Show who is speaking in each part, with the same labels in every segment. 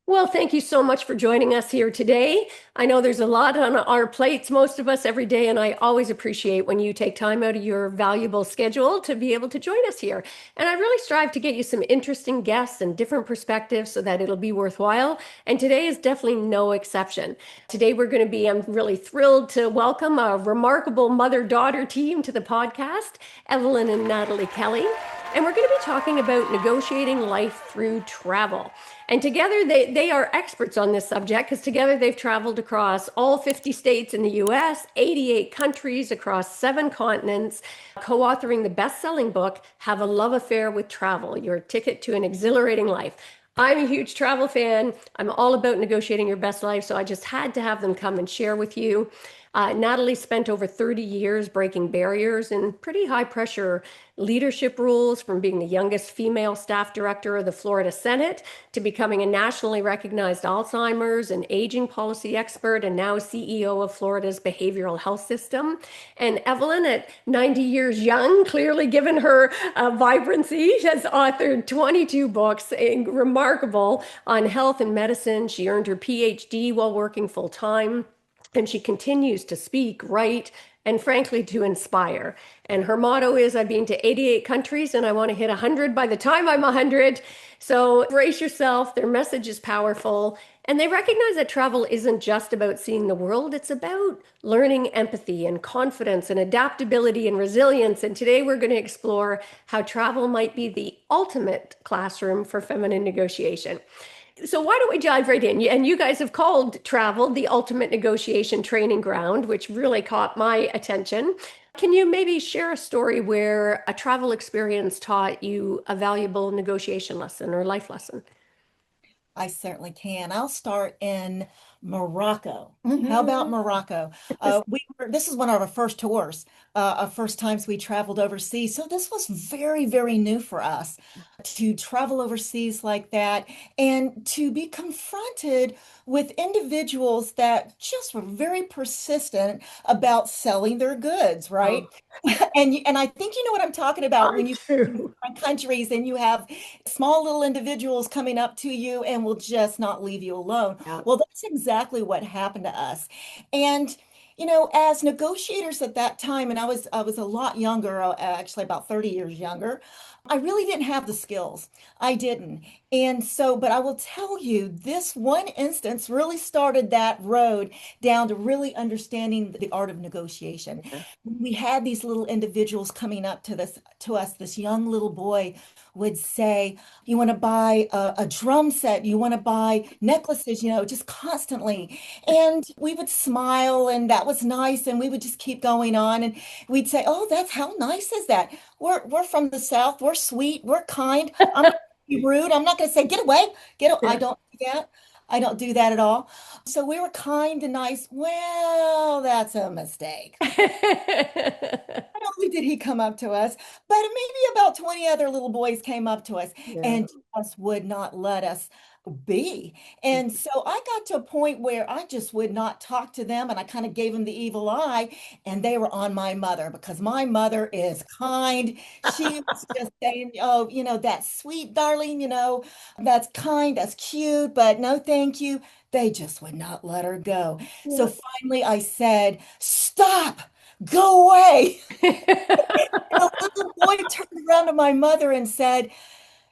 Speaker 1: Well, thank you so much for joining us here today. I know there's a lot on our plates, most of us every day, and I always appreciate when you take time out of your valuable schedule to be able to join us here. And I really strive to get you some interesting guests and different perspectives so that it'll be worthwhile. And today is definitely no exception. Today I'm really thrilled to welcome a remarkable mother-daughter team to the podcast, Evelyn and Natalie Kelly. And we're going to be talking about negotiating life through travel. And together they are experts on this subject because together they've traveled across all 50 states in the US, 88 countries across 7 continents, co-authoring the best-selling book, Have a Love Affair with Travel, Your Ticket to an Exhilarating Life. I'm a huge travel fan. I'm all about negotiating your best life, so I just had to have them come and share with you. Natalie spent over 30 years breaking barriers in pretty high pressure leadership roles, from being the youngest female staff director of the Florida Senate to becoming a nationally recognized Alzheimer's and aging policy expert, and now CEO of Florida's behavioral health system. And Evelyn, at 90 years young, clearly given her vibrancy, has authored 22 books, remarkable, on health and medicine. She earned her Ph.D. while working full time. And she continues to speak, write, and frankly, to inspire. And her motto is, I've been to 88 countries and I want to hit 100 by the time I'm 100. So brace yourself. Their message is powerful. And they recognize that travel isn't just about seeing the world. It's about learning empathy and confidence and adaptability and resilience. And today we're going to explore how travel might be the ultimate classroom for feminine negotiation. So why don't we dive right in? And you guys have called travel the ultimate negotiation training ground, which really caught my attention. Can you maybe share a story where a travel experience taught you a valuable negotiation lesson or life lesson?
Speaker 2: I certainly can. I'll start in Morocco. How about
Speaker 1: Mhm.
Speaker 2: Morocco? This is one of our first tours, our first times we traveled overseas. So this was very, very new for us to travel overseas like that and to be confronted with individuals that just were very persistent about selling their goods, right?
Speaker 1: Oh,
Speaker 2: And I think you know what I'm talking about
Speaker 1: I
Speaker 2: when you
Speaker 1: do.
Speaker 2: different countries and you have small little individuals coming up to you and will just not leave you alone.
Speaker 1: Yeah.
Speaker 2: Well, that's exactly what happened to us. And as negotiators at that time, and I was a lot younger, actually about 30 years younger, I really didn't have the skills. I didn't. And so, but I will tell you, this one instance really started that road down to really understanding the art of negotiation. We had these little individuals coming up to us, this young little boy would say, you want to buy a drum set, you want to buy necklaces, just constantly. And we would smile, and that was nice. And we would just keep going on. And we'd say, oh, that's how nice is that? We're from the South. We're sweet. We're kind. I'm not gonna be rude. I'm not going to say, get away. I
Speaker 1: Yeah.
Speaker 2: don't do that. I don't do that at all. So we were kind and nice. Well, that's a mistake. Not only did he come up to us, but maybe about 20 other little boys came up to us
Speaker 1: Yeah.
Speaker 2: and just would not let us be. And so I got to a point where I just would not talk to them and I kind of gave them the evil eye, and they were on my mother because my mother is kind. She was just saying, oh, that's sweet, darling, that's kind, that's cute, but no, thank you. They just would not let her go. So
Speaker 1: Yeah.
Speaker 2: finally I said, stop. Go away. And the little boy turned around to my mother and said,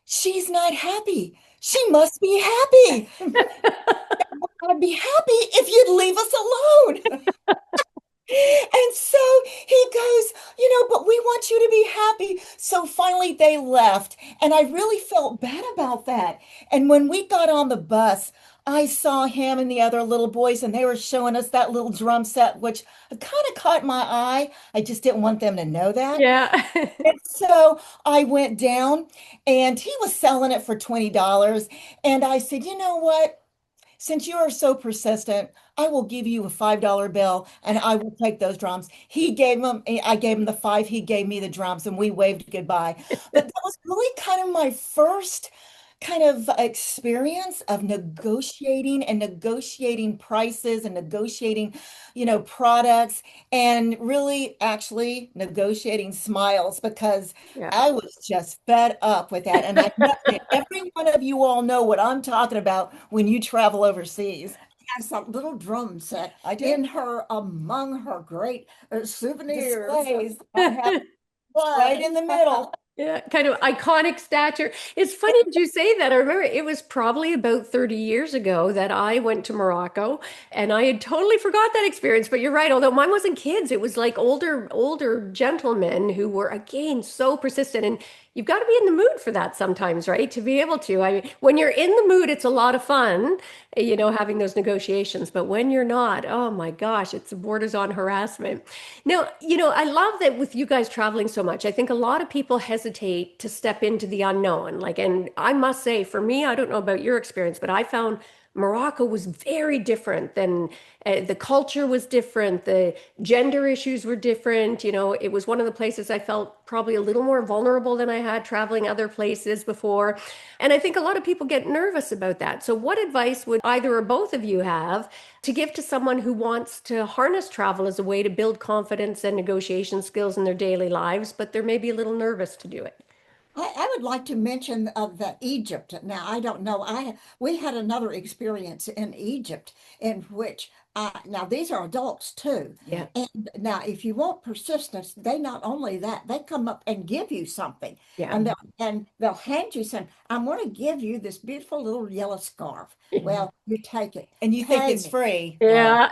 Speaker 2: she's not happy. She must be happy. I'd be happy if you'd leave us alone. And so he goes, but we want you to be happy. So finally they left. And I really felt bad about that. And when we got on the bus, I saw him and the other little boys, and they were showing us that little drum set, which kind of caught my eye. I just didn't want them to know that.
Speaker 1: Yeah.
Speaker 2: And so I went down and he was selling it for $20. And I said, you know what? Since you are so persistent, I will give you a $5 bill and I will take those drums. I gave him the five, he gave me the drums, and we waved goodbye. But that was really kind of my first kind of experience of negotiating prices and negotiating, products and really actually negotiating smiles because
Speaker 1: Yeah.
Speaker 2: I was just fed up with that. And I know that every one of you all know what I'm talking about when you travel overseas.
Speaker 3: Has a little drum set
Speaker 2: I do.
Speaker 3: in her among her great souvenirs.
Speaker 2: Displays. I have right in the middle.
Speaker 1: Yeah, kind of iconic stature. It's funny that you say that. I remember it was probably about 30 years ago that I went to Morocco and I had totally forgot that experience. But you're right, although mine wasn't kids, it was like older gentlemen who were again so persistent. And you've got to be in the mood for that sometimes, right? To be able to. I mean, when you're in the mood, it's a lot of fun, having those negotiations. But when you're not, oh my gosh, it's borders on harassment. Now, I love that with you guys traveling so much. I think a lot of people hesitate to step into the unknown. Like, and I must say, for me, I don't know about your experience, but I found Morocco was very different than the culture was different. The gender issues were different. It was one of the places I felt probably a little more vulnerable than I had traveling other places before. And I think a lot of people get nervous about that. So, what advice would either or both of you have to give to someone who wants to harness travel as a way to build confidence and negotiation skills in their daily lives, but they're maybe a little nervous to do it?
Speaker 3: I would like to mention the Egypt. Now, I don't know. We had another experience in Egypt in which now these are adults too.
Speaker 1: Yeah,
Speaker 3: And now, if you want persistence, they not only that they come up and give you something,
Speaker 1: yeah.
Speaker 3: and they'll hand you something. I'm going to give you this beautiful little yellow scarf. Well, you take it.
Speaker 2: And you think
Speaker 3: Pay
Speaker 2: it's
Speaker 3: me.
Speaker 2: free. Well,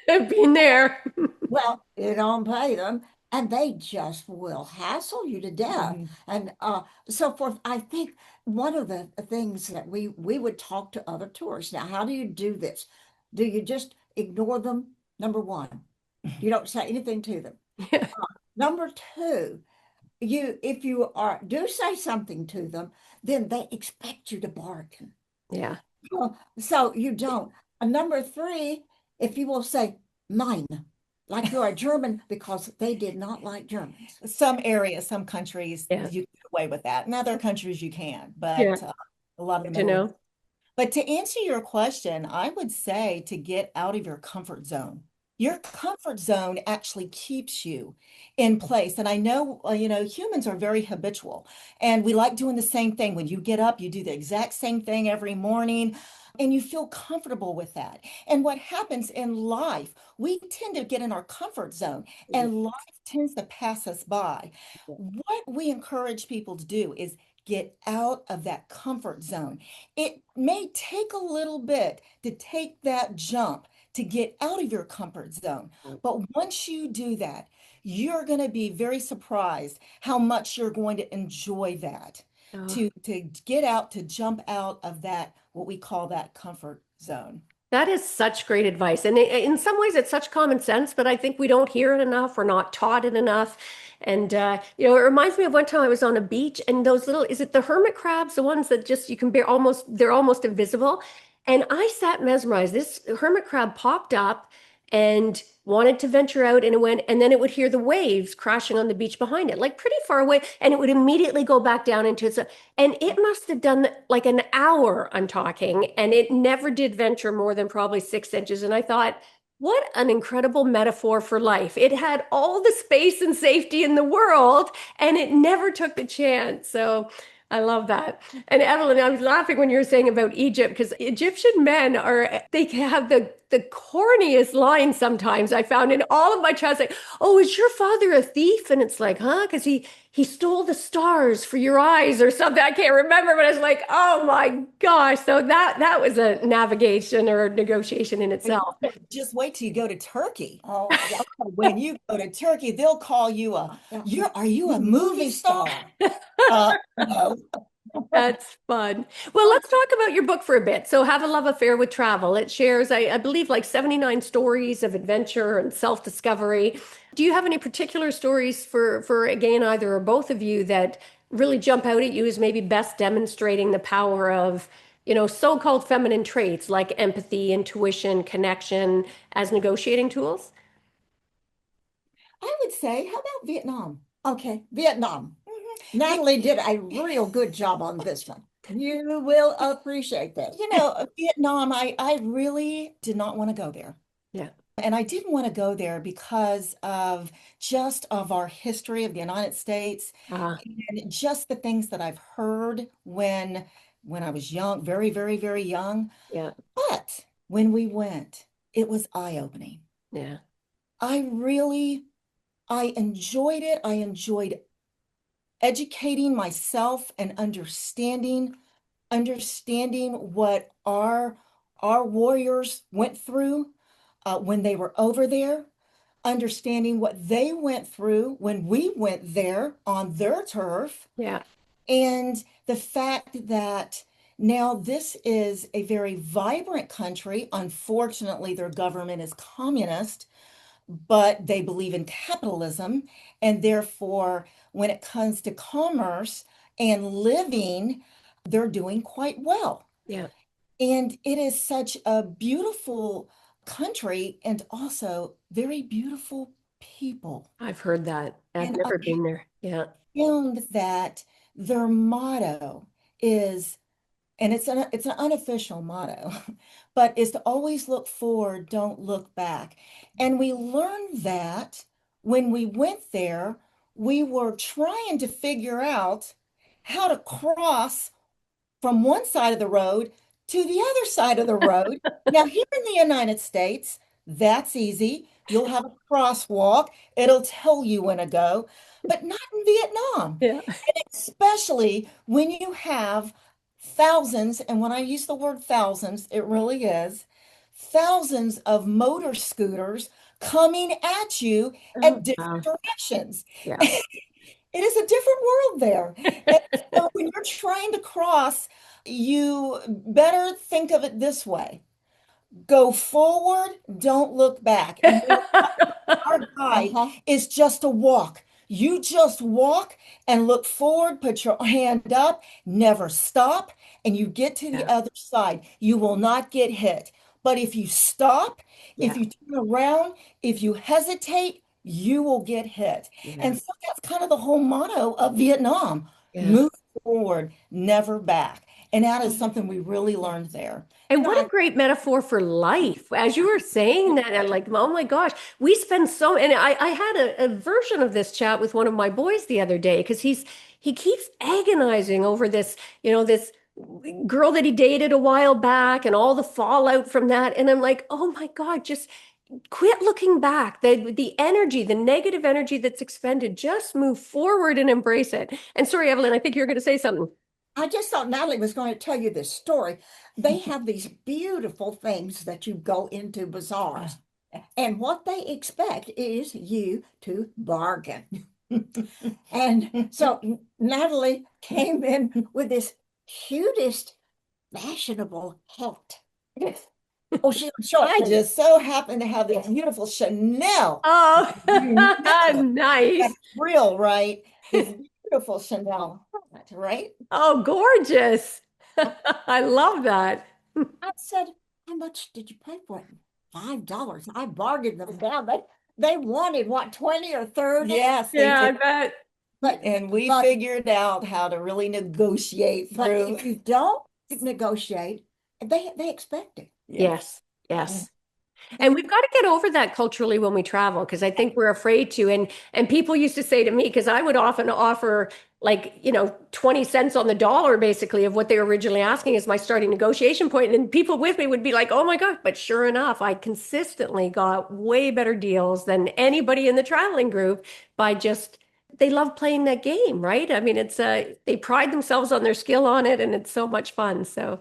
Speaker 1: Yeah. Been there.
Speaker 3: Well, you don't pay them, and they just will hassle you to death,
Speaker 2: mhm.
Speaker 3: and so forth. I think one of the things that we would talk to other tourists. Now, how do you do this? Do you just ignore them? Number one, you don't say anything to them.
Speaker 1: Yeah.
Speaker 3: Number two, you if you are do say something to them, then they expect you to bargain.
Speaker 1: Yeah.
Speaker 3: So you don't. Number three, if you will say mine, like you're a German, because they did not like Germans.
Speaker 2: Some areas, some countries,
Speaker 1: Yeah.
Speaker 2: you get away with that. In other countries, you can,
Speaker 1: Yeah.
Speaker 2: but a lot of the
Speaker 1: Good to
Speaker 2: Middle East.
Speaker 1: know.
Speaker 2: But to answer your question, I would say to get out of your comfort zone. Your comfort zone actually keeps you in place. And I know, humans are very habitual and we like doing the same thing. When you get up, you do the exact same thing every morning and you feel comfortable with that. And what happens in life, we tend to get in our comfort zone and life tends to pass us by. What we encourage people to do is get out of that comfort zone. It may take a little bit to take that jump to get out of your comfort zone. But once you do that, you're going to be very surprised how much you're going to enjoy that.
Speaker 1: Oh.
Speaker 2: To get out, to jump out of that, what we call that comfort zone.
Speaker 1: That is such great advice. And in some ways, it's such common sense, but I think we don't hear it enough. We're not taught it enough. And, it reminds me of one time I was on a beach and those little, is it the hermit crabs, the ones that just, you can bear almost, they're almost invisible. And I sat mesmerized. This hermit crab popped up and wanted to venture out and it went, and then it would hear the waves crashing on the beach behind it, like pretty far away. And it would immediately go back down into its, and it must have done like an hour, I'm talking, and it never did venture more than probably 6 inches. And I thought, what an incredible metaphor for life. It had all the space and safety in the world, and it never took the chance. So I love that. And Evelyn, I was laughing when you were saying about Egypt because Egyptian men they have the corniest lines sometimes. I found in all of my chats, like, "Oh, is your father a thief?" And it's like, "Huh?" Because he stole the stars for your eyes or something. I can't remember, but I was like, "Oh my gosh!" So that was a navigation or a negotiation in itself.
Speaker 2: Just wait till you go to Turkey.
Speaker 3: Oh, yeah.
Speaker 2: When you go to Turkey, they'll call you
Speaker 3: Yeah.
Speaker 2: are you a movie star? No.
Speaker 1: That's fun. Well, let's talk about your book for a bit. So, Have a Love Affair with Travel. It shares, I believe, like 79 stories of adventure and self-discovery. Do you have any particular stories for again, either or both of you that really jump out at you as maybe best demonstrating the power of, so-called feminine traits like empathy, intuition, connection as negotiating tools?
Speaker 2: I would say, how about Vietnam?
Speaker 3: Okay, Vietnam.
Speaker 2: Mhm.
Speaker 3: Natalie did a real good job on this one. You will appreciate that.
Speaker 2: Vietnam, I really did not want to go there.
Speaker 1: Yeah.
Speaker 2: And I didn't want to go there because of just of our history of the United States
Speaker 1: Ah,
Speaker 2: and just the things that I've heard when I was young, very, very, very young.
Speaker 1: yeah.
Speaker 2: But when we went, it was eye-opening.
Speaker 1: Yeah.
Speaker 2: I enjoyed it. I enjoyed educating myself and understanding what our warriors went through when they were over there, understanding what they went through when we went there on their turf,
Speaker 1: Yeah.
Speaker 2: and the fact that now this is a very vibrant country. Unfortunately, their government is communist, but they believe in capitalism. And therefore, when it comes to commerce and living, they're doing quite well.
Speaker 1: Yeah.
Speaker 2: And it is such a beautiful country and also very beautiful people.
Speaker 1: I've heard that. I've
Speaker 2: And I
Speaker 1: never been there. Yeah.
Speaker 2: found that their motto is, and it's an unofficial motto, but is to always look forward, don't look back. And we learned that when we went there, we were trying to figure out how to cross from one side of the road to the other side of the road. Now, here in the United States, that's easy. You'll have a crosswalk, it'll tell you when to go, but not in Vietnam.
Speaker 1: Yeah.
Speaker 2: And especially when you have thousands, and when I use the word thousands, it really is thousands of motor scooters coming at you
Speaker 1: Oh,
Speaker 2: at different
Speaker 1: wow.
Speaker 2: directions.
Speaker 1: Yeah.
Speaker 2: It is a different world there. And so when you're trying to cross, you better think of it this way. Go forward, don't look back. And our guide
Speaker 3: Uh-huh.
Speaker 2: is just a walk. You just walk and look forward, put your hand up, never stop, and you get to the
Speaker 1: Yeah.
Speaker 2: other side. You will not get hit. But if you stop, if
Speaker 1: Yeah.
Speaker 2: you turn around, if you hesitate, you will get hit.
Speaker 1: Yeah.
Speaker 2: And so that's kind of the whole motto of Vietnam.
Speaker 1: Yeah.
Speaker 2: Move forward, never back. And that is something we really learned there.
Speaker 1: And what a great metaphor for life. As you were saying that, I'm like, oh my gosh, we spend so, and I had a version of this chat with one of my boys the other day because he keeps agonizing over this, this girl that he dated a while back and all the fallout from that. And I'm like, oh my God, just quit looking back. The energy, the negative energy that's expended, just move forward and embrace it. And sorry, Evelyn, I think you're going to say something.
Speaker 3: I just thought Natalie was going to tell you this story. They have these beautiful things that you go into bazaars, and what they expect is you to bargain. And so Natalie came in with this cutest fashionable hat. Oh, she's short.
Speaker 2: I just so happen to have this beautiful Chanel.
Speaker 1: Oh,
Speaker 2: You know,
Speaker 1: nice.
Speaker 2: that's real, right? This beautiful Chanel, right?
Speaker 1: Oh, gorgeous. I love that.
Speaker 3: I said, how much did you pay for it? $5. I bargained them down. They wanted what, 20 or 30?
Speaker 2: Yes, they
Speaker 1: Yeah, I
Speaker 2: did.
Speaker 1: bet.
Speaker 2: And we
Speaker 3: but-
Speaker 2: figured out how to really negotiate
Speaker 3: But
Speaker 2: through.
Speaker 3: if you don't negotiate, they expect it.
Speaker 1: Yes, yes. And we've got to get over that culturally when we travel because I think we're afraid to. And people used to say to me, because I would often offer like, 20 cents on the dollar basically of what they were originally asking as my starting negotiation point. And people with me would be like, oh my God. But sure enough, I consistently got way better deals than anybody in the traveling group by just they love playing that game, right? I mean, it's they pride themselves on their skill on it and it's so much fun. So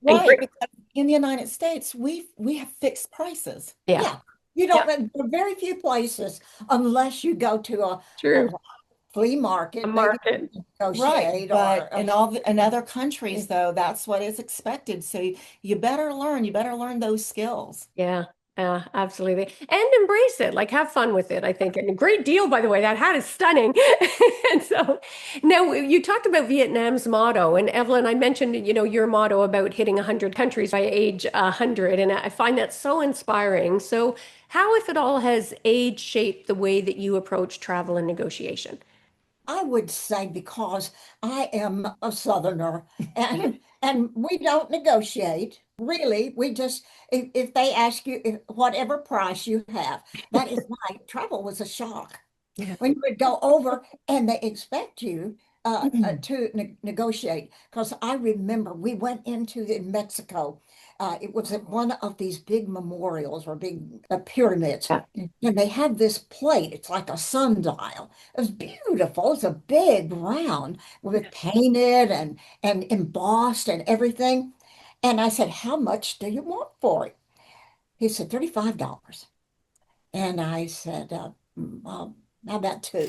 Speaker 1: and
Speaker 2: Right,
Speaker 1: great.
Speaker 2: because in the United States, we have fixed prices.
Speaker 1: Yeah,
Speaker 3: Yeah. You
Speaker 1: yeah,
Speaker 3: don't, there are very few places unless you go to a
Speaker 1: true.
Speaker 3: flea
Speaker 1: A
Speaker 3: market, maybe you
Speaker 1: market.
Speaker 3: can
Speaker 2: Right,
Speaker 3: negotiate
Speaker 2: but
Speaker 3: or
Speaker 2: in other countries though, that's what is expected. So you better learn those skills.
Speaker 1: Yeah, yeah, absolutely. And embrace it. Like have fun with it, I think. And a great deal, by the way. That hat is stunning. And so now you talked about Vietnam's motto. And Evelyn, I mentioned, your motto about hitting 100 countries by age 100. And I find that so inspiring. So how, if at all, has age shaped the way that you approach travel and negotiation?
Speaker 3: I would say because I am a Southerner and we don't negotiate. Really, we just if they ask you whatever price you have, that is why travel was a shock
Speaker 1: Yeah.
Speaker 3: when you would go over and they expect you to negotiate. Because I remember we went into in Mexico. It was at one of these big memorials or big pyramids.
Speaker 1: Yeah.
Speaker 3: And they had this plate. It's like a sundial. It was beautiful. It's a big round with painted and embossed and everything. And I said, "How much do you want for it?" He said, $35. And I said, how about two?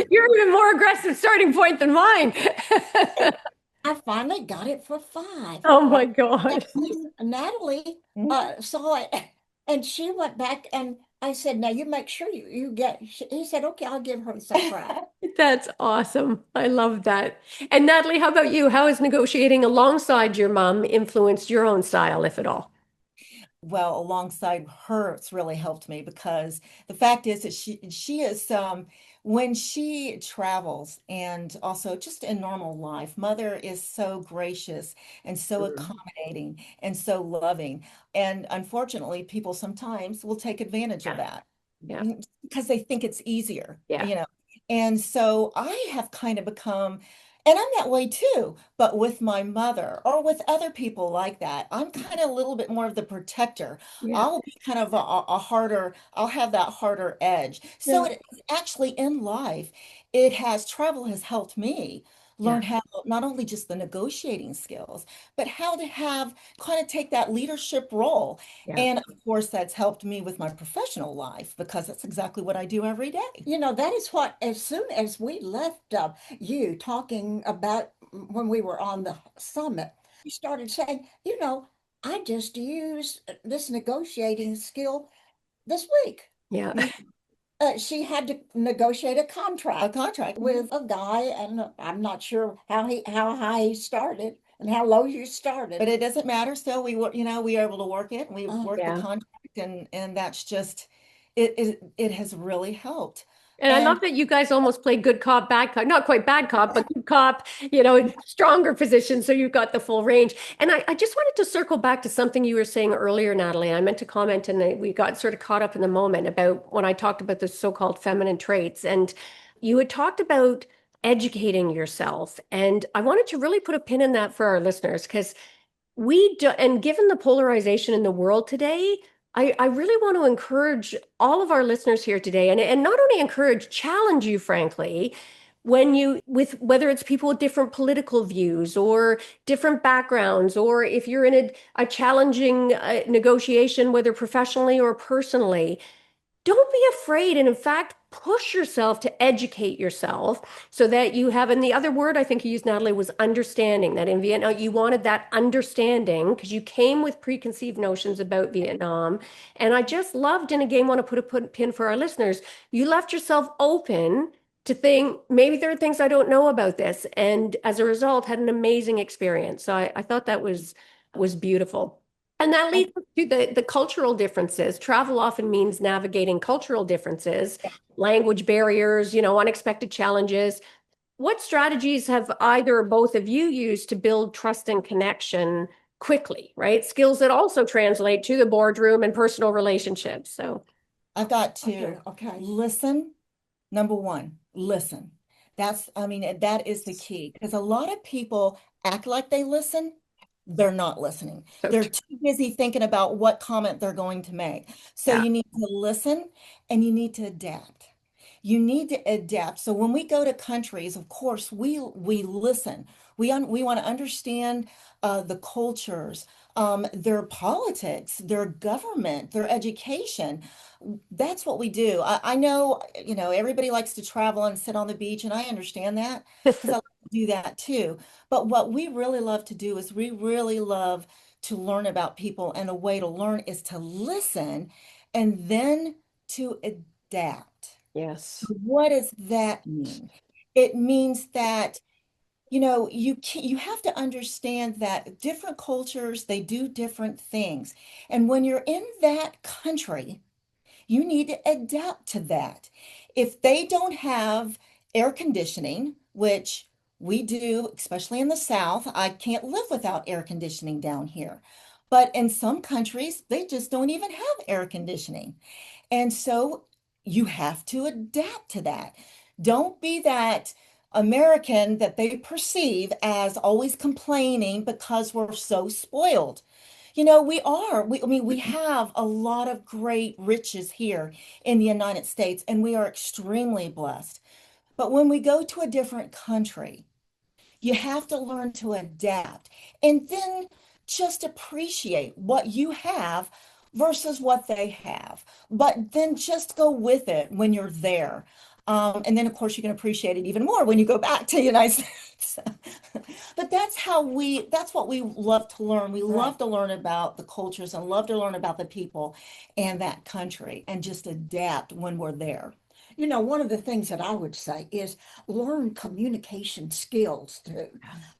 Speaker 1: You're even more aggressive starting point than mine.
Speaker 3: I finally got it for five.
Speaker 1: Oh my God.
Speaker 3: Natalie
Speaker 2: Mhm.
Speaker 3: saw it and she went back and I said, "Now you make sure you get," he said, "Okay, I'll give her the same price."
Speaker 1: That's awesome. I love that. And Natalie, how about you? How has negotiating alongside your mom influenced your own style, if at all?
Speaker 2: Well, alongside her, it's really helped me because the fact is that she is when she travels and also just in normal life, mother is so gracious and so
Speaker 3: Mhm.
Speaker 2: accommodating and so loving. And unfortunately, people sometimes will take advantage of
Speaker 1: Yeah.
Speaker 2: that
Speaker 1: Yeah.
Speaker 2: because they think it's easier,
Speaker 1: Yeah.
Speaker 2: you know. And so I have kind of become, and I'm that way too, but with my mother or with other people like that, I'm kind of a little bit more of the protector.
Speaker 1: Yeah.
Speaker 2: I'll be kind of a harder, I'll have that harder edge. So
Speaker 1: Yeah.
Speaker 2: it actually in life, travel has helped me
Speaker 1: Yeah.
Speaker 2: learn how not only just the negotiating skills, but how to have kind of take that leadership role.
Speaker 1: Yeah.
Speaker 2: And of course, that's helped me with my professional life because that's exactly what I do every day.
Speaker 3: You know, that is what, as soon as we left you talking about when we were on the summit, you started saying, I just used this negotiating skill this week.
Speaker 1: Yeah.
Speaker 3: She had to negotiate a
Speaker 2: A
Speaker 3: contract
Speaker 2: contract.
Speaker 3: with a guy, and I'm not sure how high he started and how low you
Speaker 2: But
Speaker 3: started.
Speaker 2: it doesn't matter. Still, we were able to work it. We
Speaker 3: Oh,
Speaker 2: worked the
Speaker 1: Yeah.
Speaker 2: contract, and that's just it has really helped.
Speaker 1: And I love
Speaker 2: And
Speaker 1: that you guys almost play good cop, bad cop, not quite bad cop, but good cop, stronger position. So you've got the full range. And I just wanted to circle back to something you were saying earlier, Natalie. I meant to comment and we got sort of caught up in the moment about when I talked about the so-called feminine traits. And you had talked about educating yourself. And I wanted to really put a pin in that for our listeners because we do, and given the polarization in the world today, I really want to encourage all of our listeners here today, and not only encourage, challenge you, frankly, when you with whether it's people with different political views or different backgrounds, or if you're in a challenging negotiation, whether professionally or personally, don't be afraid. And in fact, push yourself to educate yourself so that you have, and the other word I think you used, Natalie, was understanding. That in Vietnam, you wanted that understanding because you came with preconceived notions about Vietnam. And I just loved, and again, want to put a pin for our listeners, you left yourself open to think maybe there are things I don't know about this. And as a result, had an amazing experience. So I thought that was beautiful. And that leads us to the cultural differences. Travel often means navigating cultural differences, language barriers, unexpected challenges. What strategies have either or both of you used to build trust and connection quickly, right? Skills that also translate to the boardroom and personal relationships. So,
Speaker 2: I've got
Speaker 3: okay,
Speaker 2: to
Speaker 3: okay.
Speaker 2: listen. Number one, listen. I mean, that is the key because a lot of people act like they listen. They're not listening.
Speaker 1: so
Speaker 2: They're
Speaker 1: true.
Speaker 2: too busy thinking about what comment they're going to make. So
Speaker 1: Yeah.
Speaker 2: you need to listen and you need to adapt. You need to adapt. So when we go to countries, of course, we listen. We want to understand the cultures, their politics, their government, their education. That's what we do. I know, everybody likes to travel and sit on the beach, and I understand that because I like to do that too. But what we really love to do is we really love to learn about people, and a way to learn is to listen and then to adapt.
Speaker 1: Yes.
Speaker 2: What does that mean? It means that, you have to understand that different cultures, they do different things. And when you're in that country, you need to adapt to that. If they don't have air conditioning, which we do, especially in the South, I can't live without air conditioning down here. But in some countries, they just don't even have air conditioning. And so you have to adapt to that. Don't be that American that they perceive as always complaining because we're so spoiled. We are. I mean, we have a lot of great riches here in the United States, and we are extremely blessed. But when we go to a different country, you have to learn to adapt and then just appreciate what you have versus what they have. But then just go with it when you're there. And then, of course, you can appreciate it even more when you go back to the United States. But that's what we love to learn. We
Speaker 3: Right.
Speaker 2: love to learn about the cultures and love to learn about the people and that country and just adapt when we're there.
Speaker 3: One of the things that I would say is learn communication skills too.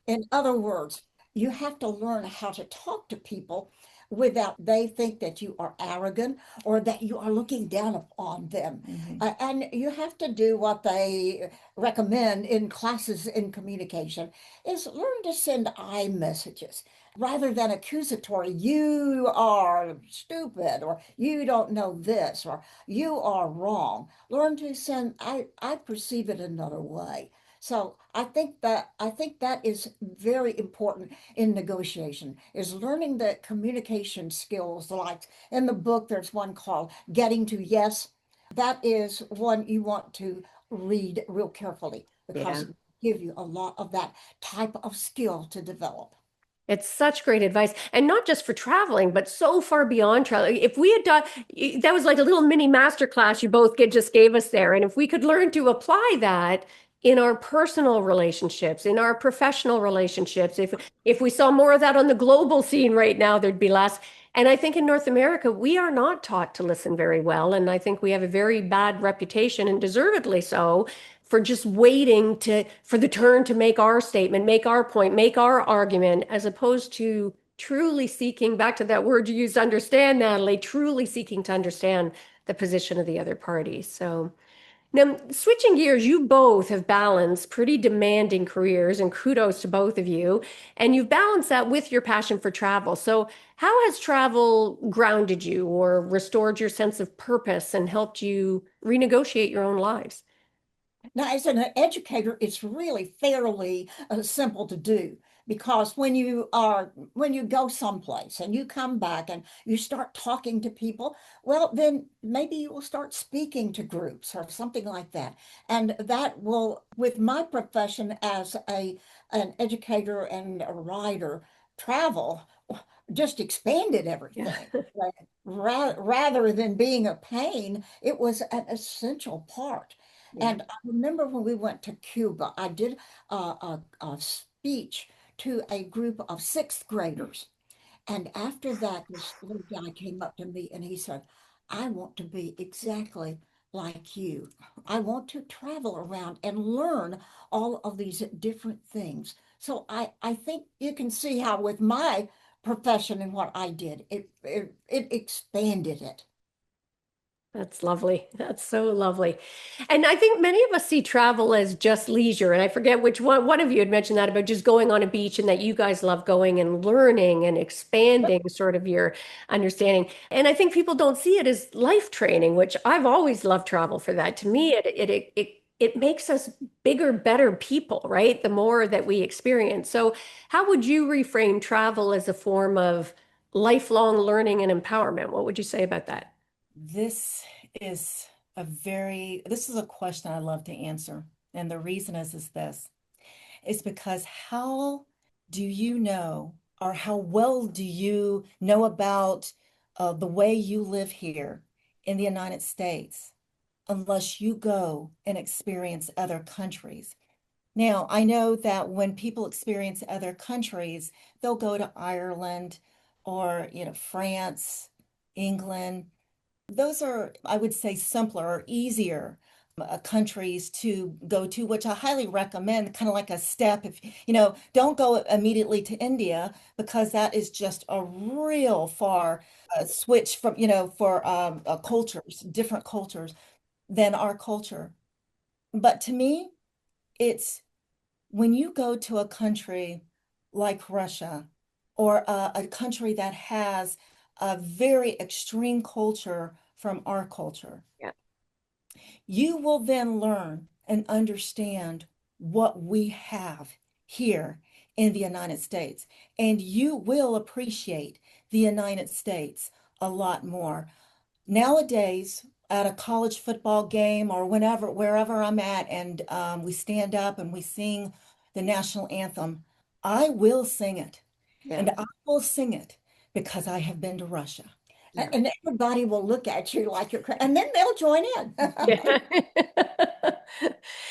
Speaker 3: In other words, you have to learn how to talk to people without they think that you are arrogant or that you are looking down upon them.
Speaker 2: Mhm.
Speaker 3: And you have to do what they recommend in classes in communication is learn to send I messages rather than accusatory. You are stupid, or you don't know this, or you are wrong. Learn to send I perceive it another way. So I think that is very important in negotiation, is learning the communication skills. Like in the book there's one called Getting to Yes. That is one you want to read real carefully because
Speaker 1: Yeah.
Speaker 3: it will give you a lot of that type of skill to develop.
Speaker 1: It's such great advice. And not just for traveling, but so far beyond traveling. If we had done, that was like a little mini master class you both just gave us there. And if we could learn to apply that in our personal relationships, in our professional relationships, if we saw more of that on the global scene right now, there'd be less. And I think in North America, we are not taught to listen very well. And I think we have a very bad reputation, and deservedly so, for just waiting for the turn to make our statement, make our point, make our argument, as opposed to truly seeking, back to that word you used, understand, Natalie, truly seeking to understand the position of the other party. So now, switching gears, you both have balanced pretty demanding careers, and kudos to both of you. And you've balanced that with your passion for travel. So how has travel grounded you or restored your sense of purpose and helped you renegotiate your own lives?
Speaker 3: Now, as an educator, it's really fairly simple to do because when you go someplace and you come back and you start talking to people, well, then maybe you will start speaking to groups or something like that. And that will, with my profession as an educator and a writer, travel just expanded
Speaker 1: Yeah.
Speaker 3: everything. Like, rather than being a pain, it was an essential part.
Speaker 1: Yeah.
Speaker 3: And I remember when we went to Cuba, I did a speech to a group of sixth graders. And after that, this little guy came up to me and he said, I want to be exactly like you. I want to travel around and learn all of these different things. So I think you can see how with my profession and what I did, it expanded it.
Speaker 1: That's lovely. That's so lovely. And I think many of us see travel as just leisure. And I forget which one of you had mentioned that about just going on a beach, and that you guys love going and learning and expanding sort of your understanding. And I think people don't see it as life training, which I've always loved travel for that. To me, it makes us bigger, better people, right? The more that we experience. So how would you reframe travel as a form of lifelong learning and empowerment? What would you say about that?
Speaker 2: This is this is a question I love to answer. And the reason is this. It's because how do you know, or how well do you know about the way you live here in the United States unless you go and experience other countries? Now, I know that when people experience other countries, they'll go to Ireland or, France, England. Those are, I would say, simpler or easier countries to go to, which I highly recommend, kind of like a step. If, don't go immediately to India because that is just a real far switch from, for cultures, different cultures. than our culture. But to me, it's when you go to a country like Russia or a country that has a very extreme culture from our culture,
Speaker 1: Yeah.
Speaker 2: you will then learn and understand what we have here in the United States. And you will appreciate the United States a lot more. Nowadays, at a college football game or wherever I'm at, and we stand up and we sing the national anthem, I will sing it.
Speaker 1: Yeah.
Speaker 2: And I will sing it because I have been to Russia.
Speaker 1: Yeah.
Speaker 3: And everybody will look at you like you're crazy, and then they'll join in.
Speaker 1: Yeah.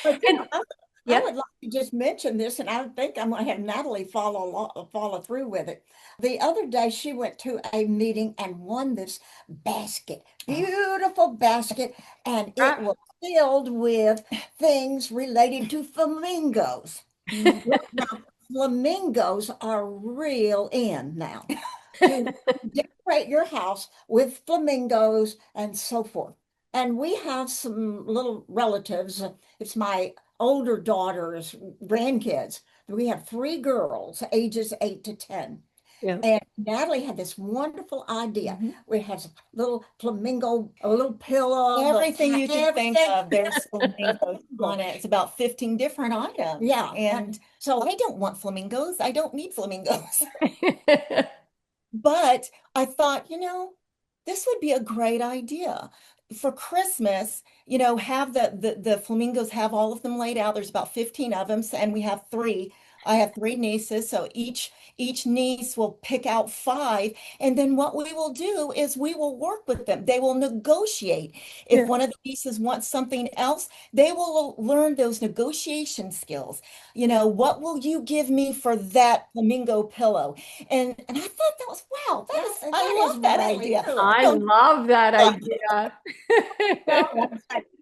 Speaker 3: But
Speaker 1: And
Speaker 3: I
Speaker 1: yeah.
Speaker 3: would like to just mention this, and I think I'm going to have Natalie follow through with it. The other day, she went to a meeting and won this basket, beautiful basket, and it
Speaker 1: Ah,
Speaker 3: was filled with things related to flamingos. Well, now, flamingos are real in now to decorate your house with flamingos and so forth. And we have some little relatives. It's my older daughter's grandkids. We have three girls, ages 8 to 10.
Speaker 1: yeah.
Speaker 3: And Natalie had this wonderful idea.
Speaker 2: Mhm.
Speaker 3: We had a little flamingo, a little pillow,
Speaker 2: Everything you can think
Speaker 3: everything.
Speaker 2: of, there's flamingos on it. It's about 15 different items.
Speaker 3: Yeah.
Speaker 2: And
Speaker 3: So
Speaker 2: I don't want flamingos. I don't need flamingos. But I thought, this would be a great idea. For Christmas, have the flamingos, have all of them laid out. There's about 15 of them, and we have three. I have three nieces, so each niece will pick out five, and then what we will do is we will work with them. They will negotiate. If
Speaker 1: Yeah.
Speaker 2: one of the nieces wants something else, they will learn those negotiation skills. What will you give me for that flamingo pillow? And I thought that was, wow,
Speaker 3: that
Speaker 2: I
Speaker 3: is
Speaker 2: love that
Speaker 3: really
Speaker 2: idea.
Speaker 3: cool.
Speaker 1: I
Speaker 2: So
Speaker 1: love that
Speaker 2: now,
Speaker 1: idea.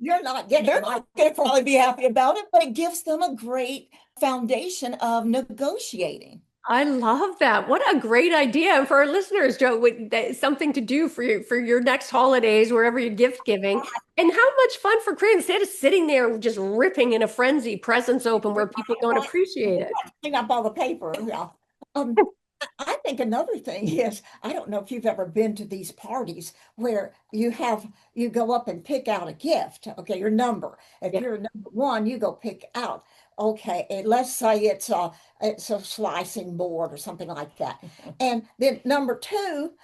Speaker 3: You're not getting
Speaker 2: they're
Speaker 3: my
Speaker 2: not going to probably be happy about it, but it gives them a great foundation of negotiating.
Speaker 1: I love that. What a great idea. And for our listeners, Joe, something to do for your next holidays, wherever you're gift giving. And how much fun for Korea instead of sitting there just ripping in a frenzy, presents open where people don't appreciate it.
Speaker 3: clean up all the paper. Yeah. Um, I think another thing is, I don't know if you've ever been to these parties where you go up and pick out a gift. Okay, your number. If
Speaker 1: Yeah.
Speaker 3: you're number one, you go pick out. Okay, and let's say it's a slicing board or something like that. And then number two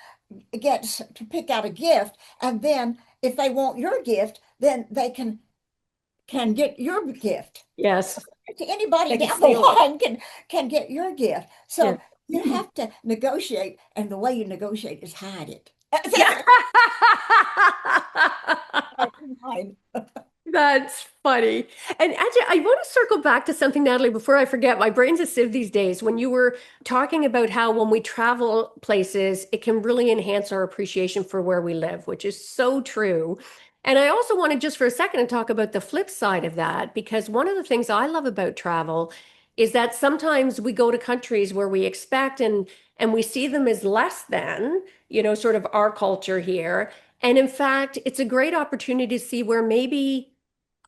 Speaker 3: gets to pick out a gift, and then if they want your gift, then they can get your gift.
Speaker 1: Yes.
Speaker 3: Anybody
Speaker 2: They can
Speaker 3: down the
Speaker 2: steal it.
Speaker 3: line can get your gift.
Speaker 1: Yeah.
Speaker 3: So you have to negotiate, and the way you negotiate is hide it.
Speaker 1: Yeah.
Speaker 2: Fine.
Speaker 1: That's funny. And actually, I want to circle back to something, Natalie, before I forget. My brain's a sieve these days. When you were talking about how when we travel places, it can really enhance our appreciation for where we live, which is so true. And I also wanted just for a second to talk about the flip side of that, because one of the things I love about travel is that sometimes we go to countries where we expect and we see them as less than, sort of our culture here. And in fact, it's a great opportunity to see where maybe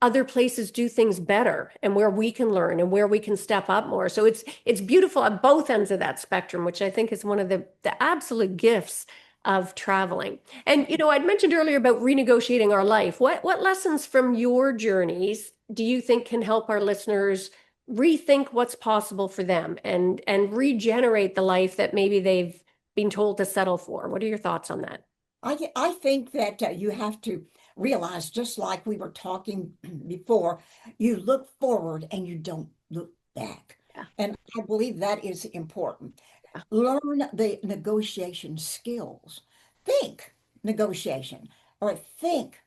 Speaker 1: other places do things better and where we can learn and where we can step up more. So it's beautiful at both ends of that spectrum, which I think is one of the absolute gifts of traveling. And I'd mentioned earlier about renegotiating our life. What lessons from your journeys do you think can help our listeners rethink what's possible for them and regenerate the life that maybe they've been told to settle for? What are your thoughts on that?
Speaker 3: I think that you have to realize, just like we were talking before, you look forward and you don't look back.
Speaker 1: Yeah.
Speaker 3: And I believe that is important.
Speaker 1: Yeah.
Speaker 3: Learn the negotiation skills. Think negotiation or think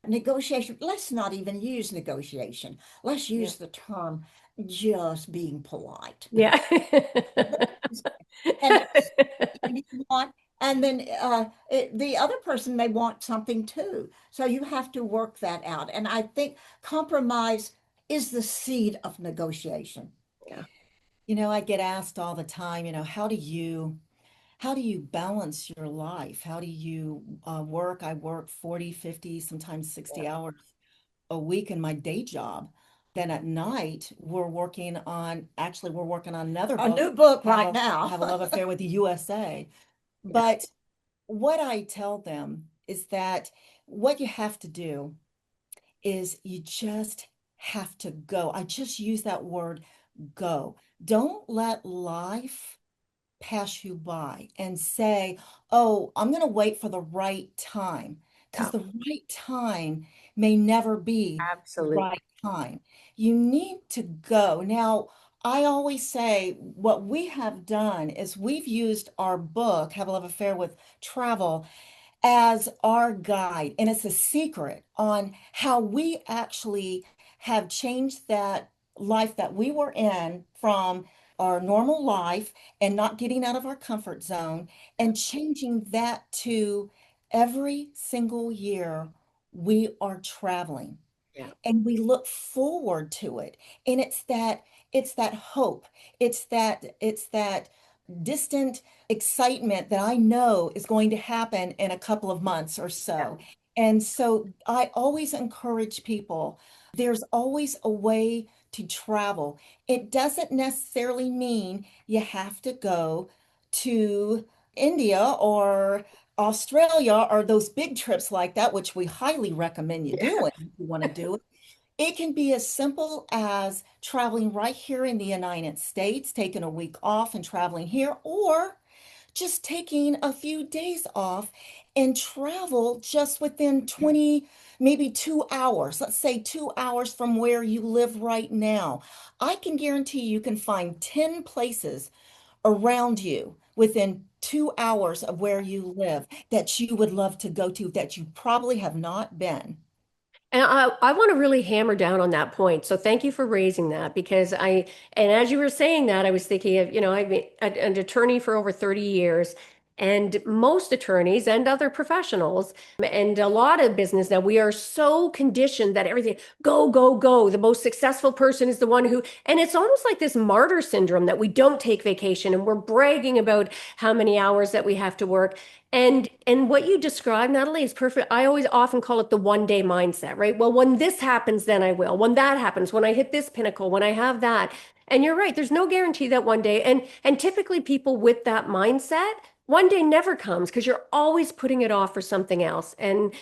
Speaker 3: negotiation. Let's not even use negotiation. Let's
Speaker 2: Yeah.
Speaker 3: use the term just being polite.
Speaker 1: Yeah.
Speaker 3: And you want, and then the other person may want something too. So you have to work that out. And I think compromise is the seed of negotiation.
Speaker 1: Yeah.
Speaker 2: I get asked all the time, how do you balance your life? How do you work? I work 40, 50, sometimes 60 hours a week in my day job. Then at night, we're working on another
Speaker 3: A
Speaker 2: book.
Speaker 3: new book right now.
Speaker 2: Have a love affair with the USA.
Speaker 1: Yeah.
Speaker 2: But what I tell them is that what you have to do is you just have to go. I just use that word, go. Don't let life pass you by and say, oh, I'm going to wait for the right time, because
Speaker 1: Yeah,
Speaker 2: the right time may never be the
Speaker 1: absolutely.
Speaker 2: right time. You need to go. Now, I always say what we have done is we've used our book, Have a Love Affair with Travel, as our guide. And it's a secret on how we actually have changed that life that we were in from our normal life and not getting out of our comfort zone and changing that to every single year we are traveling
Speaker 1: Yeah.
Speaker 2: and we look forward to it. And it's that hope. It's that distant excitement that I know is going to happen in a couple of months or so. And so I always encourage people, there's always a way to travel. It doesn't necessarily mean you have to go to India or Australia or those big trips like that, which we highly recommend you
Speaker 1: Yeah.
Speaker 2: doing if you want to do it. It can be as simple as traveling right here in the United States, taking a week off and traveling here, or just taking a few days off and travel just within 20, maybe 2 hours. Let's say 2 hours from where you live right now. I can guarantee you can find 10 places around you within 2 hours of where you live that you would love to go to that you probably have not been.
Speaker 1: And I want to really hammer down on that point. So thank you for raising that because and as you were saying that, I was thinking of, I've been an attorney for over 30 years. And most attorneys and other professionals and a lot of business now, we are so conditioned that everything go, go, go. The most successful person is the one who, and it's almost like this martyr syndrome that we don't take vacation and we're bragging about how many hours that we have to work. And what you described, Natalie, is perfect. I always often call it the one day mindset, right? Well, when this happens, then I will. When that happens, when I hit this pinnacle, when I have that. And you're right, there's no guarantee that one day. And typically people with that mindset, one day never comes because you're always putting it off for something else. And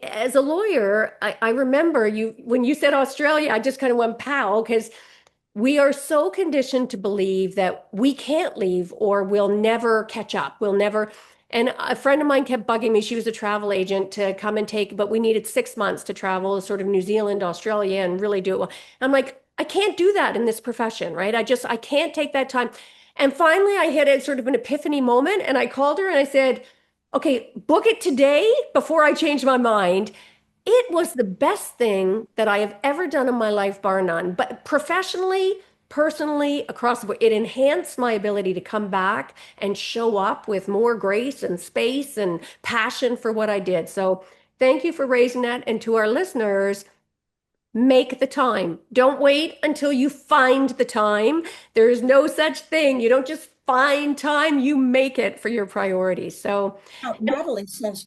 Speaker 1: as a lawyer, I remember you when you said Australia, I just kind of went pow because we are so conditioned to believe that we can't leave or we'll never catch up. We'll never. And a friend of mine kept bugging me. She was a travel agent to come and take, but we needed 6 months to travel sort of New Zealand, Australia, and really do it well. I'm like, I can't do that in this profession, right? I can't take that time. And finally, I had a sort of an epiphany moment and I called her and I said, okay, book it today before I change my mind. It was the best thing that I have ever done in my life, bar none. But professionally, personally, across the board, it enhanced my ability to come back and show up with more grace and space and passion for what I did. So thank you for raising that. And to our listeners, make the time. Don't wait until you find the time. There is no such thing. You don't just find time, you make it for your priorities. So,
Speaker 3: Now, Natalie says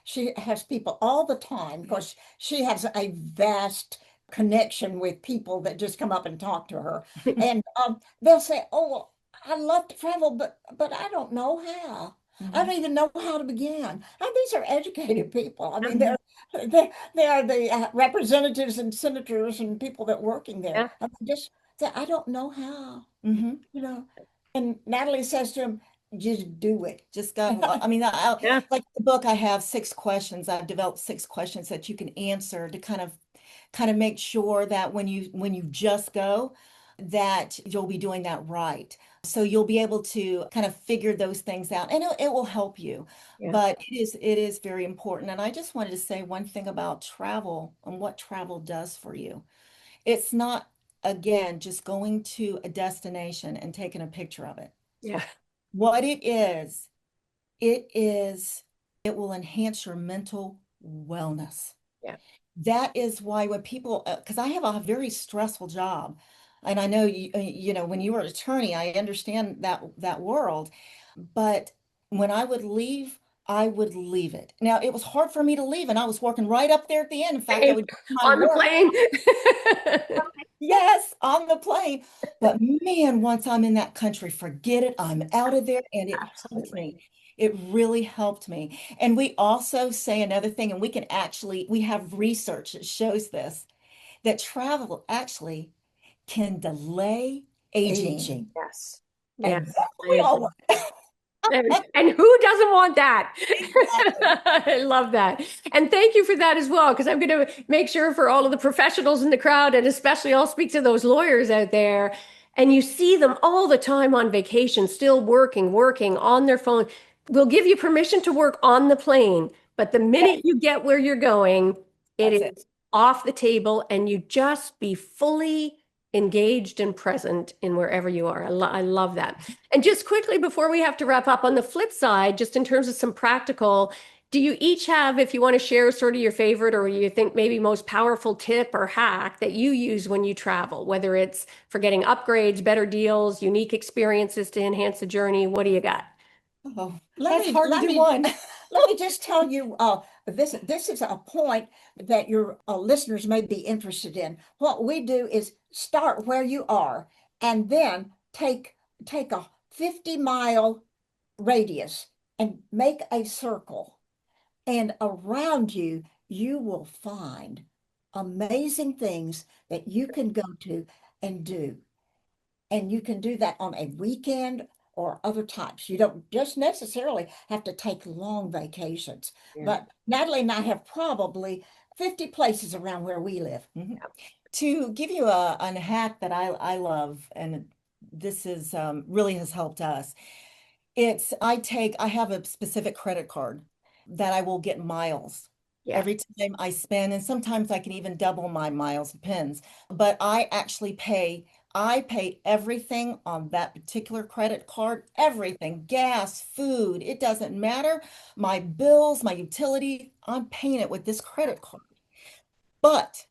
Speaker 3: she has people all the time because she has a vast connection with people that just come up and talk to her. And they'll say, oh, well, I love to travel, but I don't know how. I
Speaker 2: Mhm.
Speaker 3: don't even know how to begin. And these are educated people. I mean,
Speaker 1: Mhm.
Speaker 3: they are the representatives and senators and people that working there.
Speaker 1: Yeah,
Speaker 3: And they just say, I don't know how,
Speaker 2: Mhm.
Speaker 3: you know. And Natalie says to him, just do it.
Speaker 2: Just go. I mean,
Speaker 1: yeah,
Speaker 2: like the book, I have 6 questions. I've developed 6 questions that you can answer to kind of make sure that when you just go, that you'll be doing that right. So you'll be able to kind of figure those things out, and it will help you.
Speaker 1: yeah,
Speaker 2: But it is very important. And I just wanted to say one thing about travel and what travel does for you. It's not, again, just going to a destination and taking a picture of it.
Speaker 1: yeah,
Speaker 2: What it is, it will enhance your mental wellness.
Speaker 1: yeah.
Speaker 2: That is why when people, because I have a very stressful job, and I know when you were an attorney, I understand that world. But when I would leave I would leave it. Now, it was hard for me to leave, and I was working right up there at the end. In fact, I
Speaker 1: Same.
Speaker 2: would do my
Speaker 1: On the
Speaker 2: work,
Speaker 1: plane.
Speaker 2: yes, on the plane. But man, once I'm in that country, forget it. I'm out of there, and it helped
Speaker 1: Absolutely.
Speaker 2: me. It really helped me. And we also say another thing, and we have research that shows this, that travel actually can delay aging.
Speaker 3: Aging.
Speaker 1: Yes.
Speaker 2: And
Speaker 1: Yes,
Speaker 2: that's what
Speaker 1: I
Speaker 2: we all
Speaker 1: agree.
Speaker 2: want.
Speaker 1: And who doesn't want that?
Speaker 2: Exactly.
Speaker 1: I love that. And thank you for that as well, because I'm going to make sure for all of the professionals in the crowd, and especially I'll speak to those lawyers out there, and you see them all the time on vacation, still working on their phone. We'll give you permission to work on the plane, but the
Speaker 2: Yes,
Speaker 1: minute you get where you're going, it
Speaker 2: that's it.
Speaker 1: is off the table, and you just be fully engaged and present in wherever you are. I love that. And just quickly before we have to wrap up, on the flip side, just in terms of some practical, do you each have, if you want to share sort of your favorite or you think maybe most powerful tip or hack that you use when you travel, whether it's for getting upgrades, better deals, unique experiences to enhance the journey? What do you got?
Speaker 2: Oh,
Speaker 3: Let
Speaker 2: that's
Speaker 3: me
Speaker 2: hard to
Speaker 3: let
Speaker 2: do
Speaker 3: me
Speaker 2: one.
Speaker 3: let me just tell you, this is a point that your listeners may be interested in. What we do is start where you are, and then take a 50-mile radius and make a circle, and around you you will find amazing things that you can go to and do. And you can do that on a weekend or other types. You don't just necessarily have to take long vacations.
Speaker 1: Yeah.
Speaker 3: But Natalie and I have probably 50 places around where we live.
Speaker 2: Mhm. To give you a hack that I love, and this is really has helped us. I have a specific credit card that I will get miles
Speaker 1: Yeah.
Speaker 2: every time I spend, and sometimes I can even double my miles and pins. But I pay everything on that particular credit card, everything, gas, food, it doesn't matter. My bills, my utility, I'm paying it with this credit card. But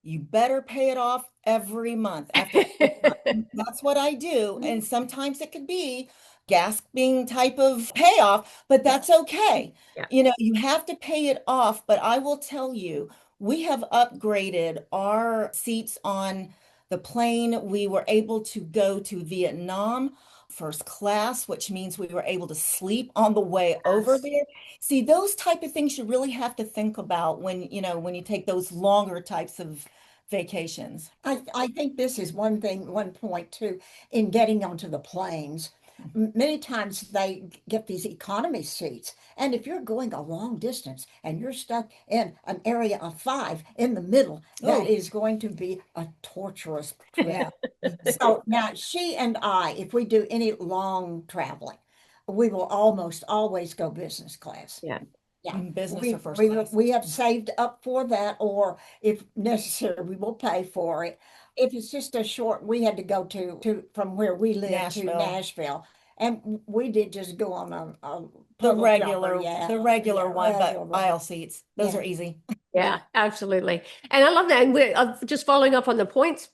Speaker 2: you better pay it off every month after every month. That's what I do. And sometimes it could be gasping type of payoff, but that's okay.
Speaker 1: Yeah.
Speaker 2: You have to pay it off. But I will tell you, we have upgraded our seats on the plane. We were able to go to Vietnam first class, which means we were able to sleep on the way over
Speaker 1: Yes.
Speaker 2: there. See, those type of things you really have to think about when you take those longer types of vacations.
Speaker 3: I think this is one point too, in getting onto the planes. Many times they get these economy seats. And if you're going a long distance and you're stuck in an area of five in the middle, that
Speaker 2: Oh,
Speaker 3: is going to be a torturous
Speaker 2: yeah.
Speaker 3: trip. So now she and I, if we do any long traveling, we will almost always go business class.
Speaker 1: Yeah.
Speaker 3: Yeah,
Speaker 2: Business or first
Speaker 3: we
Speaker 2: class.
Speaker 3: we have saved up for that, or if necessary, we will pay for it. If it's just a short, we had to go to from where we live to
Speaker 2: Nashville.
Speaker 3: Nashville, and we did just go on a
Speaker 2: The
Speaker 3: puddle jumper.
Speaker 2: regular,
Speaker 3: Yeah,
Speaker 2: the regular
Speaker 3: yeah,
Speaker 2: one, but
Speaker 3: regular.
Speaker 2: aisle seats. Those
Speaker 3: Yeah,
Speaker 2: are easy.
Speaker 3: yeah.
Speaker 1: Yeah, absolutely. And I love that. And just following up on the point,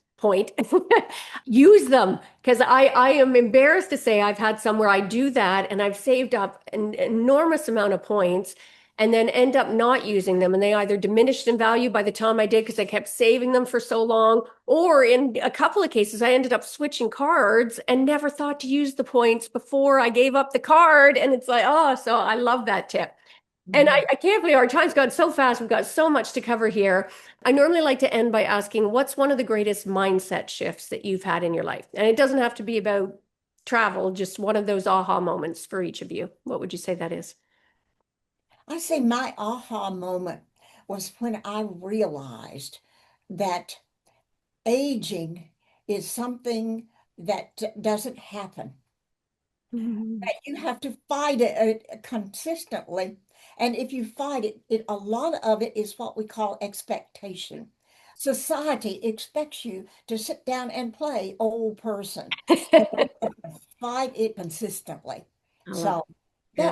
Speaker 1: use them because I am embarrassed to say I've had some where I do that and I've saved up an enormous amount of points and then end up not using them. And they either diminished in value by the time I did because I kept saving them for so long, or in a couple of cases, I ended up switching cards and never thought to use the points before I gave up the card. And it's like, oh, so I love that tip. And
Speaker 2: Mhm.
Speaker 1: I can't believe our time's gone so fast. We've got so much to cover here. I normally like to end by asking, what's one of the greatest mindset shifts that you've had in your life? And it doesn't have to be about travel, just one of those aha moments for each of you. What would you say that is?
Speaker 3: I say my aha moment was when I realized that aging is something that doesn't happen.
Speaker 1: Mhm.
Speaker 3: You have to fight it consistently. And if you fight it, a lot of it is what we call expectation. Society expects you to sit down and play old person, and you have to fight it consistently.
Speaker 1: I love
Speaker 3: So
Speaker 1: it. Yeah.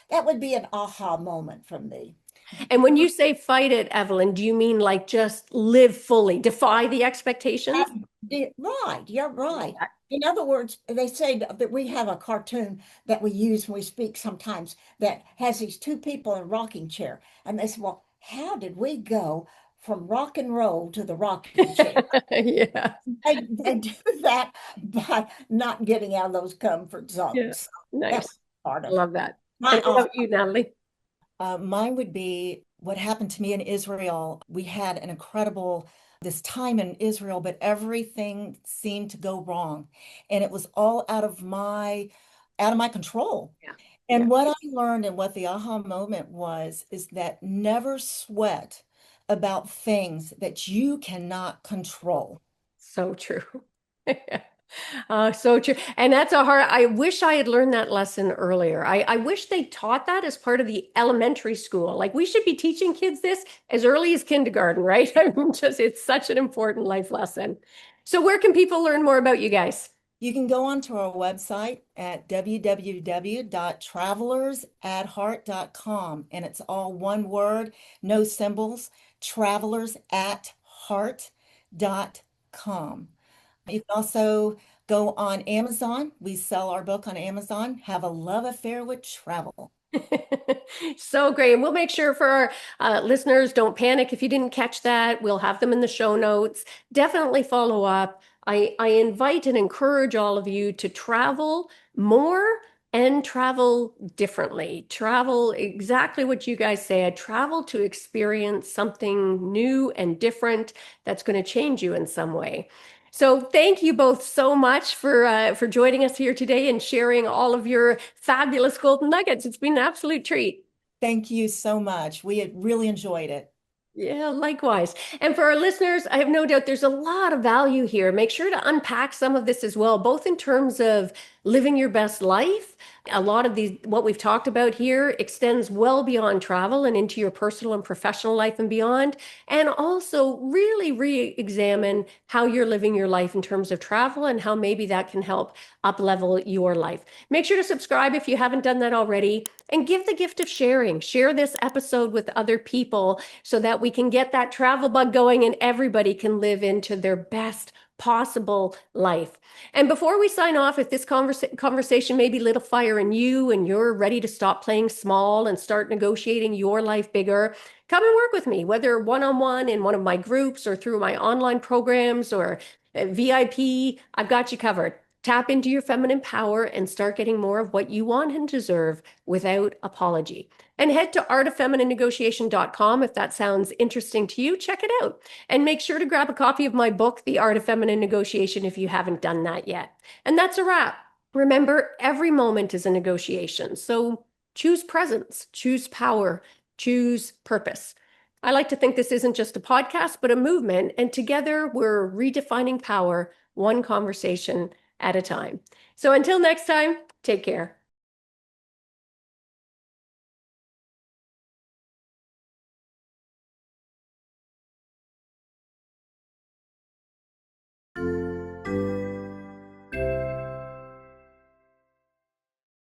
Speaker 3: that would be an aha moment for me.
Speaker 1: And when you say fight it, Evelyn, do you mean like just live fully, defy the expectations?
Speaker 3: Right, you're right.
Speaker 1: Yeah.
Speaker 3: In other words, they say that we have a cartoon that we use when we speak sometimes that has these two people in a rocking chair. And they say, well, how did we go from rock and roll to the rocking chair?
Speaker 1: Yeah.
Speaker 3: They do that by not getting out of those comfort
Speaker 1: Yeah.
Speaker 3: zones. That was
Speaker 1: Nice.
Speaker 3: part of
Speaker 1: Love that.
Speaker 3: my
Speaker 1: And what about you, Natalie?
Speaker 2: Mine would be what happened to me in Israel. We had an incredible this time in Israel, but everything seemed to go wrong, and it was all out of my control.
Speaker 1: Yeah. Yeah.
Speaker 2: And what I learned and what the aha moment was is that never sweat about things that you cannot control.
Speaker 1: So true. So true. And that's a hard, I wish I had learned that lesson earlier. I wish they taught that as part of the elementary school. Like we should be teaching kids this as early as kindergarten, right? I mean, just it's such an important life lesson. So where can people learn more about you guys?
Speaker 2: You can go onto our website at www.travelersatheart.com, and it's all one word, no symbols, travelersatheart.com. You can also go on Amazon. We sell our book on Amazon, Have a Love Affair with Travel.
Speaker 1: So great. And we'll make sure for our listeners, don't panic if you didn't catch that. We'll have them in the show notes. Definitely follow up. I invite and encourage all of you to travel more and travel differently. Travel exactly what you guys said. Travel to experience something new and different that's going to change you in some way. So thank you both so much for joining us here today and sharing all of your fabulous golden nuggets. It's been an absolute treat.
Speaker 2: Thank you so much. We had really enjoyed it.
Speaker 1: Yeah, likewise. And for our listeners, I have no doubt there's a lot of value here. Make sure to unpack some of this as well, both in terms of living your best life. A lot of these, what we've talked about here, extends well beyond travel and into your personal and professional life and beyond. And also really re-examine how you're living your life in terms of travel and how maybe that can help up level your life. Make sure to subscribe if you haven't done that already and give the gift of sharing. Share this episode with other people so that we can get that travel bug going and everybody can live into their best possible life. And before we sign off, if this conversation maybe lit a fire in you and you're ready to stop playing small and start negotiating your life bigger, come and work with me, whether one-on-one in one of my groups or through my online programs or VIP, I've got you covered. Tap into your feminine power and start getting more of what you want and deserve without apology. And head to artoffemininenegotiation.com if that sounds interesting to you. Check it out. And make sure to grab a copy of my book, The Art of Feminine Negotiation, if you haven't done that yet. And that's a wrap. Remember, every moment is a negotiation. So choose presence, choose power, choose purpose. I like to think this isn't just a podcast, but a movement. And together we're redefining power, one conversation at a time. So until next time, take care.